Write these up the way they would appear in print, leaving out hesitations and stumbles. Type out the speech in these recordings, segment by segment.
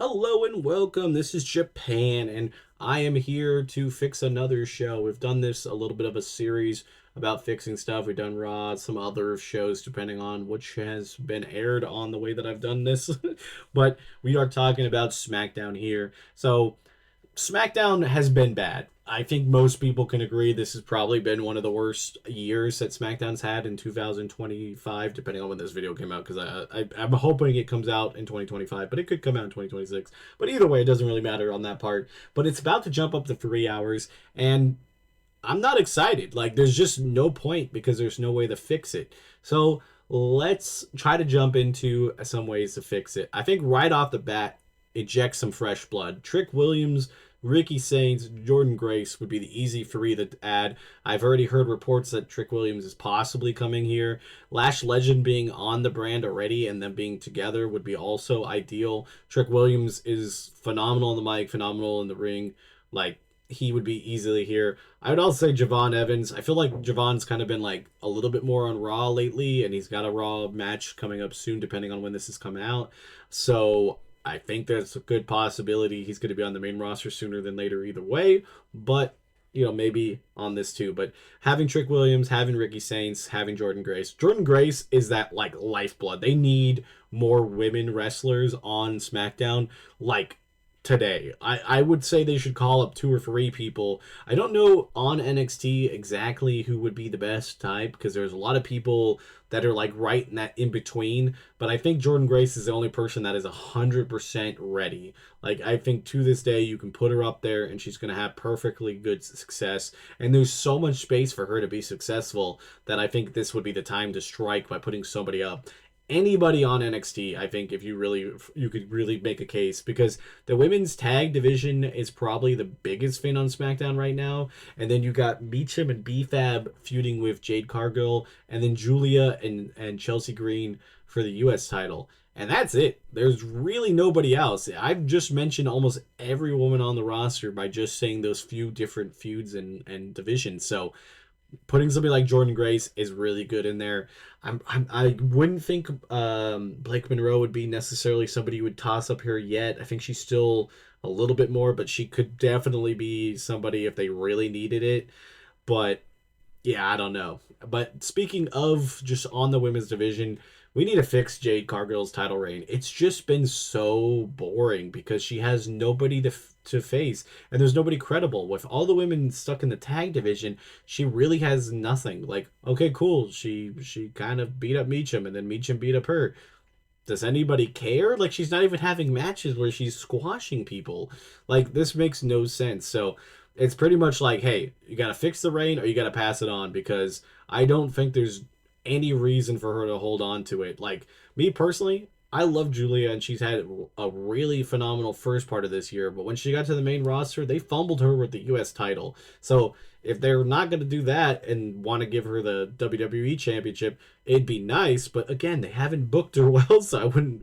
Hello and welcome. This is Japan, and I am here to fix another show. We've done this a little bit of a series about fixing stuff. We've done Raw, some other shows, depending on which has been aired on the way that I've done this. But we are talking about SmackDown here. So, SmackDown has been bad. I think most people can agree this has probably been one of the worst years that SmackDown's had in 2025, depending on when this video came out, because I'm hoping it comes out in 2025, but it could come out in 2026. But either way, it doesn't really matter on that part. But it's about to jump up to 3 hours, and I'm not excited. Like, there's just no point because there's no way to fix it. So let's try to jump into some ways to fix it. I think right off the bat, eject some fresh blood. Trick Williams, Ricky Saints, Jordan Grace would be the easy three to add. I've already heard reports that Trick Williams is possibly coming here. Lash Legend being on the brand already and them being together would be also ideal. Trick Williams is phenomenal in the mic, phenomenal in the ring. Like, he would be easily here. I would also say Javon Evans. I feel like Javon's kind of been like a little bit more on Raw lately, and he's got a Raw match coming up soon, depending on when this is coming out. So I think there's a good possibility he's going to be on the main roster sooner than later either way, but maybe on this too. But having Trick Williams, having Ricky Saints, having Jordan Grace. Jordan Grace is that like lifeblood. They need more women wrestlers on SmackDown like today. I would say they should call up two or three people. I don't know on NXT exactly who would be the best type because there's a lot of people that are like right in that in between, but I think Jordan Grace is the only person that is 100% ready. Like, I think to this day you can put her up there and she's going to have perfectly good success, and there's so much space for her to be successful that I think this would be the time to strike by putting somebody up. Anybody on NXT, I think, if you could really make a case, because the women's tag division is probably the biggest thing on SmackDown right now, and then you got Meacham and B-Fab feuding with Jade Cargill, and then Julia and Chelsea Green for the U.S. title, and that's it. There's really nobody else. I've just mentioned almost every woman on the roster by just saying those few different feuds and divisions. So putting somebody like Jordan Grace is really good in there. I wouldn't think Blake Monroe would be necessarily somebody you would toss up here yet. I think she's still a little bit more, but she could definitely be somebody if they really needed it. But yeah, I don't know. But speaking of just on the women's division, we need to fix Jade Cargill's title reign. It's just been so boring because she has nobody to face, and there's nobody credible. With all the women stuck in the tag division, she really has nothing. Like, okay, cool. She kind of beat up Meacham, and then Meacham beat up her. Does anybody care? Like, she's not even having matches where she's squashing people. Like, this makes no sense. So it's pretty much like, hey, you got to fix the reign or you got to pass it on, because I don't think there's any reason for her to hold on to it. Like, me personally, I love Julia, and she's had a really phenomenal first part of this year, but when she got to the main roster, they fumbled her with the US title. So if they're not going to do that and want to give her the WWE championship, it'd be nice, but again, they haven't booked her well, so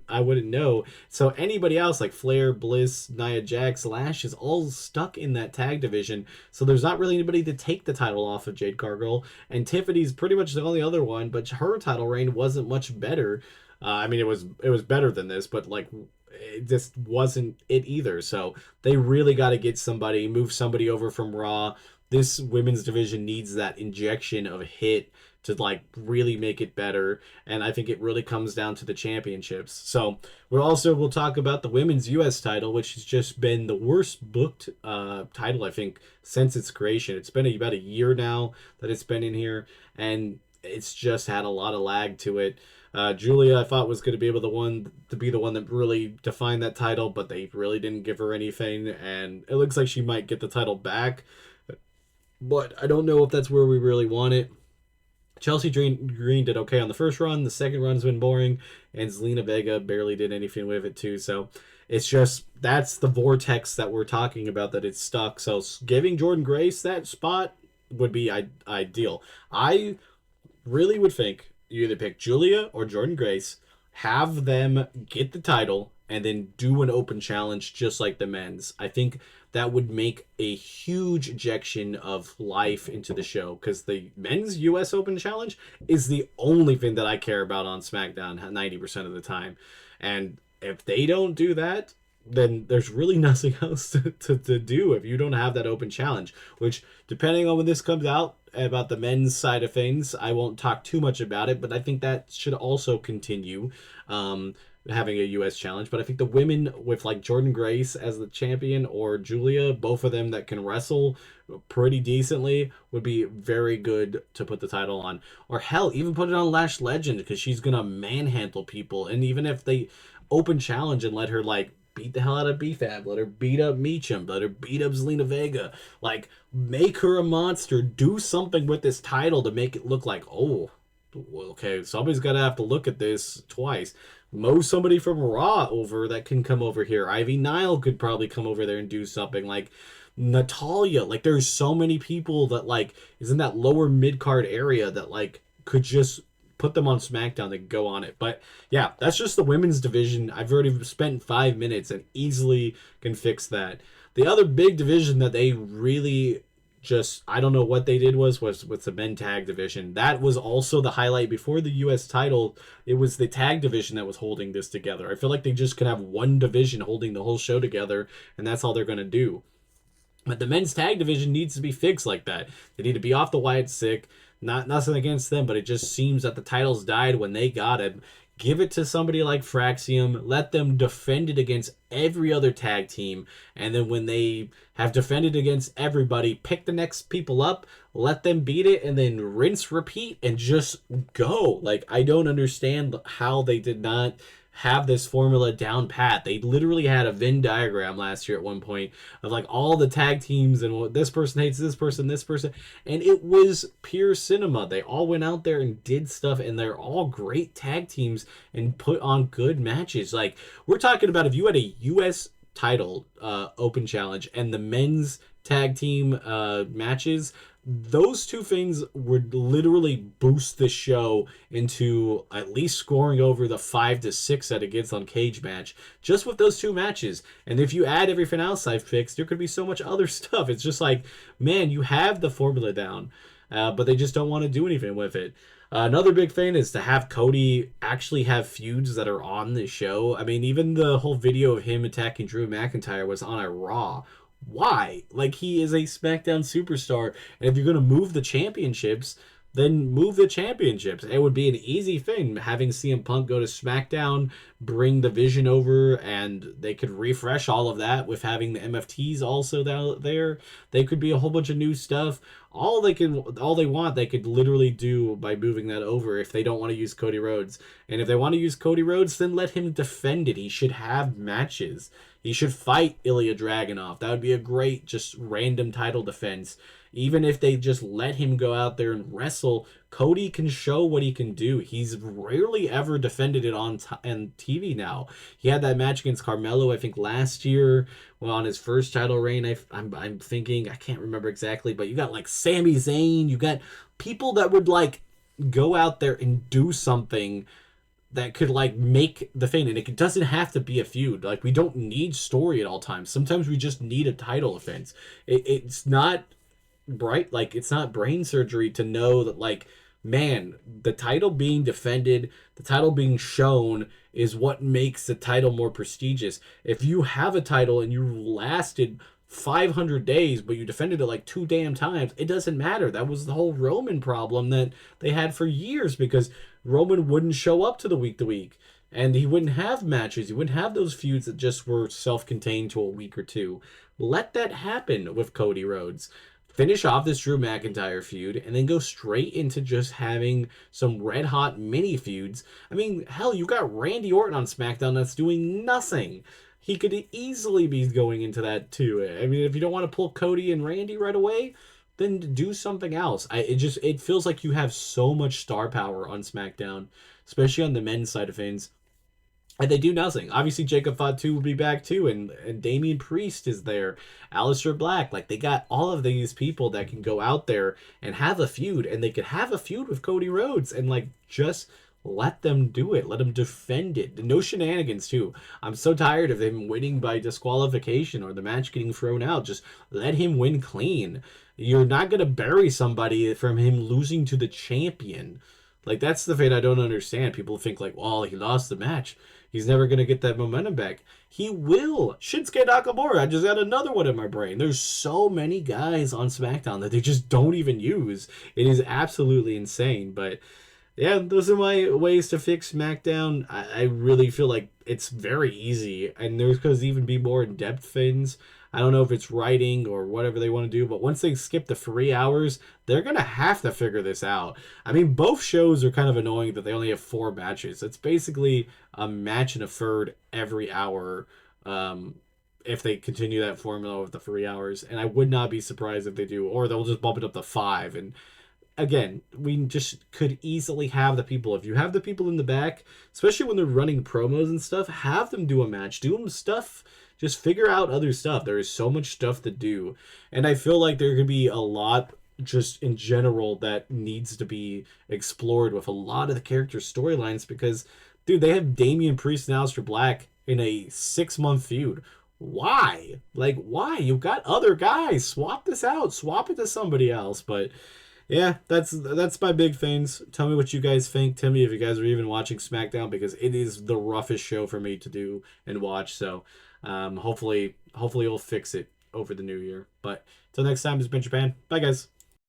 I wouldn't know. So anybody else like Flair, Bliss, Nia Jax, Lash is all stuck in that tag division, so there's not really anybody to take the title off of Jade Cargill, and Tiffany's pretty much the only other one, but her title reign wasn't much better. I mean, it was better than this, but like, it just wasn't it either. So they really got to get somebody, move somebody over from Raw. This women's division needs that injection of hit to like really make it better, and I think it really comes down to the championships. So we'll talk about the women's US title, which has just been the worst booked title, I think, since its creation. It's been about a year now that it's been in here, and it's just had a lot of lag to it. Julia, I thought, was going to be able to be the one that really defined that title, but they really didn't give her anything, and it looks like she might get the title back, but I don't know if that's where we really want it. Chelsea Green did okay on the first run. The second run's been boring, and Zelina Vega barely did anything with it too. So it's just, that's the vortex that we're talking about, that it's stuck. So giving Jordan Grace that spot would be ideal. I really would think you either pick Julia or Jordan Grace, have them get the title, and then do an open challenge just like the men's. I think that would make a huge injection of life into the show, because the men's US Open Challenge is the only thing that I care about on SmackDown 90% of the time. And if they don't do that, then there's really nothing else to do if you don't have that open challenge, which, depending on when this comes out about the men's side of things, I won't talk too much about it, but I think that should also continue, having a U.S. challenge. But I think the women, with like Jordan Grace as the champion or Julia, both of them that can wrestle pretty decently, would be very good to put the title on. Or hell, even put it on Lash Legend, because she's gonna manhandle people. And even if they open challenge and let her like beat the hell out of BFAB, let her beat up Meacham, let her beat up Zelina Vega, like make her a monster, do something with this title to make it look like, oh, okay, somebody's gonna have to look at this twice. Mow somebody from Raw over that can come over here. Ivy Nile could probably come over there and do something. Like Natalia, like there's so many people that like is in that lower mid card area that like could just put them on SmackDown. They could go on it. But yeah, that's just the women's division. I've already spent 5 minutes and easily can fix that. The other big division that they really just, I don't know what they did was with the men tag division. That was also the highlight before the US title. It was the tag division that was holding this together. I feel like they just can have one division holding the whole show together, and that's all they're going to do. But the men's tag division needs to be fixed like that. They need to be off the Wyatt sick. Not nothing against them, but it just seems that the titles died when they got it. Give it to somebody like Fraxium. Let them defend it against every other tag team. And then when they have defended against everybody, pick the next people up, let them beat it, and then rinse, repeat, and just go. Like, I don't understand how they did not have this formula down pat. They literally had a Venn diagram last year at one point of like all the tag teams and what this person hates this person, and it was pure cinema. They all went out there and did stuff, and they're all great tag teams and put on good matches. Like, we're talking about if you had a US title open challenge and the men's tag team matches, those two things would literally boost the show into at least scoring over the 5 to 6 that it gets on Cage Match, just with those two matches. And if you add everything else I've fixed, there could be so much other stuff. It's just like, man, you have the formula down, but they just don't want to do anything with it. Another big thing is to have Cody actually have feuds that are on the show. I mean, even the whole video of him attacking Drew McIntyre was on a Raw. Why? Like, he is a SmackDown superstar, and if you're going to move the championships, then move the championships. It would be an easy thing, having CM Punk go to SmackDown, bring the Vision over, and they could refresh all of that with having the MFTs also down there. They could be a whole bunch of new stuff. All they want, they could literally do by moving that over if they don't want to use Cody Rhodes. And if they want to use Cody Rhodes, then let him defend it. He should have matches. He should fight Ilya Dragunov. That would be a great, just random title defense. Even if they just let him go out there and wrestle, Cody can show what he can do. He's rarely ever defended it on TV now. He had that match against Carmelo, I think, last year, well, on his first title reign. I'm thinking, I can't remember exactly, but you got like Sami Zayn. You got people that would like go out there and do something that could like make the thing, and it doesn't have to be a feud. Like, we don't need story at all times. Sometimes we just need a title offense. It's not bright, like, it's not brain surgery to know that, like, man, the title being defended, the title being shown is what makes the title more prestigious. If you have a title and you lasted 500 days, but you defended it like 2 damn times, it doesn't matter. That was the whole Roman problem that they had for years, because Roman wouldn't show up to the week to week, and he wouldn't have matches. He wouldn't have those feuds that just were self-contained to a week or two. Let that happen with Cody Rhodes. Finish off this Drew McIntyre feud, and then go straight into just having some red-hot mini-feuds. I mean, hell, you got Randy Orton on SmackDown that's doing nothing. He could easily be going into that, too. I mean, if you don't want to pull Cody and Randy right away, then do something else. It feels like you have so much star power on SmackDown, especially on the men's side of things, and they do nothing. Obviously, Jacob Fatu will be back too, and Damian Priest is there, Aleister Black. Like, they got all of these people that can go out there and have a feud, and they could have a feud with Cody Rhodes, and like, just let them do it. Let them defend it. No shenanigans too. I'm so tired of him winning by disqualification or the match getting thrown out. Just let him win clean. You're not going to bury somebody from him losing to the champion. Like, that's the thing I don't understand. People think like, well, he lost the match. He's never going to get that momentum back. He will. Shinsuke Nakamura. I just got another one in my brain. There's so many guys on SmackDown that they just don't even use. It is absolutely insane. But yeah, those are my ways to fix SmackDown. I really feel like it's very easy, and there's going to even be more in-depth things. I don't know if it's writing or whatever they want to do, but once they skip the 3 hours, they're going to have to figure this out. I mean, both shows are kind of annoying that they only have 4 matches. It's basically a match and a third every hour, if they continue that formula with the 3 hours. And I would not be surprised if they do, or they'll just bump it up to 5. And again, we just could easily have the people. If you have the people in the back, especially when they're running promos and stuff, have them do a match, do them stuff. Just figure out other stuff. There is so much stuff to do. And I feel like there could be a lot just in general that needs to be explored with a lot of the character storylines because, dude, they have Damian Priest and Aleister Black in a 6-month feud. Why? Like, why? You've got other guys. Swap this out. Swap it to somebody else. But yeah, that's my big things. Tell me what you guys think. Tell me if you guys are even watching SmackDown because it is the roughest show for me to do and watch. So hopefully we'll fix it over the new year. But till next time, it's been Japan. Bye, guys.